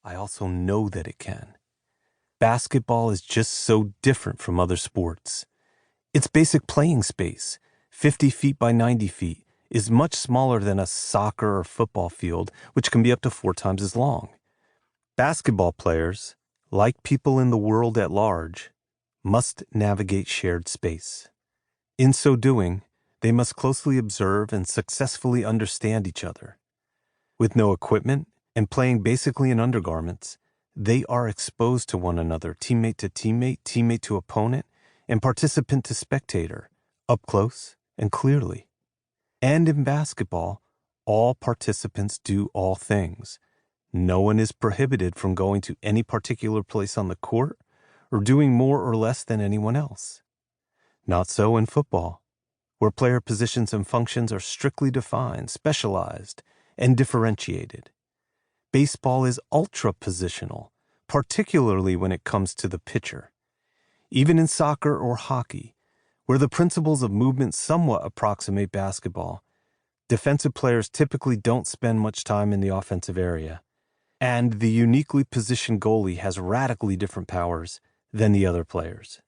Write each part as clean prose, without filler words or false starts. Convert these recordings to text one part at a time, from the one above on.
I also know that it can. Basketball is just so different from other sports. Its basic playing space, 50 feet by 90 feet, is much smaller than a soccer or football field, which can be up to 4 times as long. Basketball players, like people in the world at large, must navigate shared space. In so doing, they must closely observe and successfully understand each other. With no equipment and playing basically in undergarments, they are exposed to one another, teammate to teammate, teammate to opponent, and participant to spectator, up close and clearly. And in basketball, all participants do all things. No one is prohibited from going to any particular place on the court or doing more or less than anyone else. Not so in football, where player positions and functions are strictly defined, specialized, and differentiated. Baseball is ultra-positional, particularly when it comes to the pitcher. Even in soccer or hockey, where the principles of movement somewhat approximate basketball, defensive players typically don't spend much time in the offensive area, and the uniquely positioned goalie has radically different powers than the other players.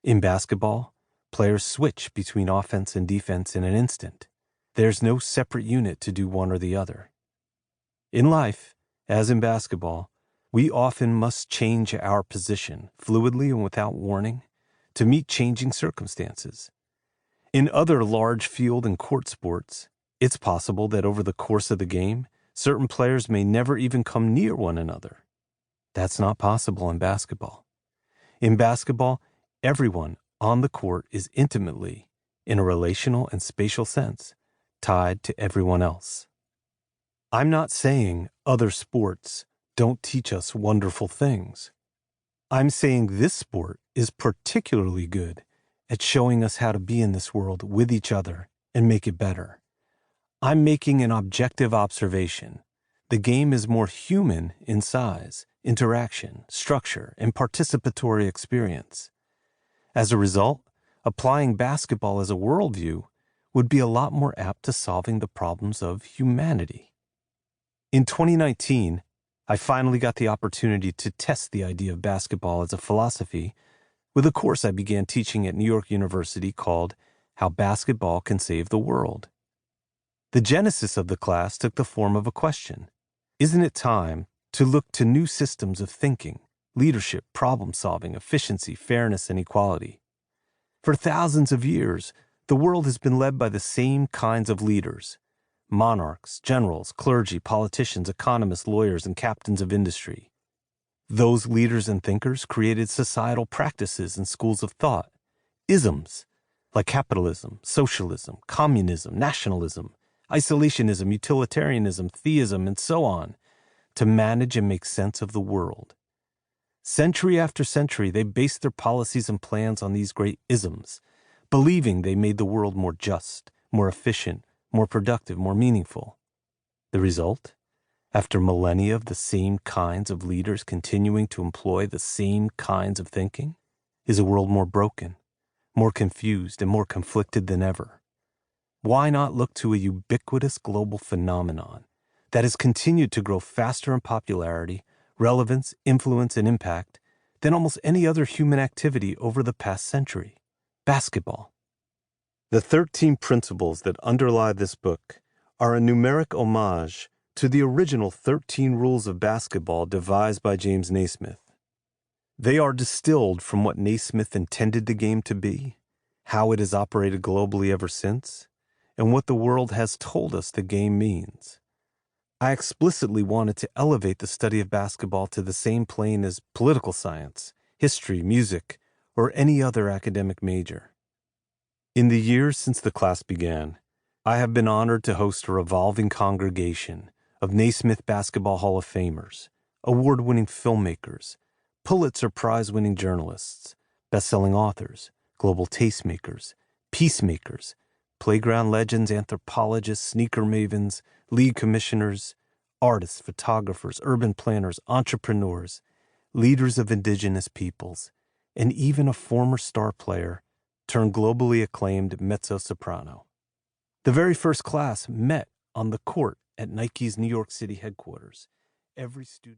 In basketball, players switch between offense and defense in an instant. There's no separate unit to do one or the other. In life, as in basketball, we often must change our position fluidly and without warning to meet changing circumstances. In other large field and court sports, it's possible that over the course of the game, certain players may never even come near one another. That's not possible in basketball. In basketball, everyone on the court is intimately, in a relational and spatial sense, tied to everyone else. I'm not saying other sports don't teach us wonderful things. I'm saying this sport is particularly good at showing us how to be in this world with each other and make it better. I'm making an objective observation. The game is more human in size, interaction, structure, and participatory experience. As a result, applying basketball as a worldview would be a lot more apt to solving the problems of humanity. In 2019, I finally got the opportunity to test the idea of basketball as a philosophy with a course I began teaching at New York University called How Basketball Can Save the World. The genesis of the class took the form of a question. Isn't it time to look to new systems of thinking, leadership, problem-solving, efficiency, fairness, and equality? For thousands of years, the world has been led by the same kinds of leaders: monarchs, generals, clergy, politicians, economists, lawyers, and captains of industry. Those leaders and thinkers created societal practices and schools of thought, isms, like capitalism, socialism, communism, nationalism, isolationism, utilitarianism, theism, and so on, to manage and make sense of the world. Century after century, they based their policies and plans on these great isms, believing they made the world more just, more efficient, more productive, more meaningful. The result? After millennia of the same kinds of leaders continuing to employ the same kinds of thinking, is a world more broken, more confused, and more conflicted than ever. Why not look to a ubiquitous global phenomenon that has continued to grow faster in popularity, relevance, influence, and impact than almost any other human activity over the past century? Basketball. The 13 principles that underlie this book are a numeric homage to the original 13 rules of basketball devised by James Naismith. They are distilled from what Naismith intended the game to be, how it has operated globally ever since, and what the world has told us the game means. I explicitly wanted to elevate the study of basketball to the same plane as political science, history, music, or any other academic major. In the years since the class began, I have been honored to host a revolving congregation of Naismith Basketball Hall of Famers, award-winning filmmakers, Pulitzer Prize-winning journalists, best-selling authors, global tastemakers, peacemakers, playground legends, anthropologists, sneaker mavens, league commissioners, artists, photographers, urban planners, entrepreneurs, leaders of indigenous peoples, and even a former star player turned globally acclaimed mezzo-soprano. The very first class met on the court at Nike's New York City headquarters. Every student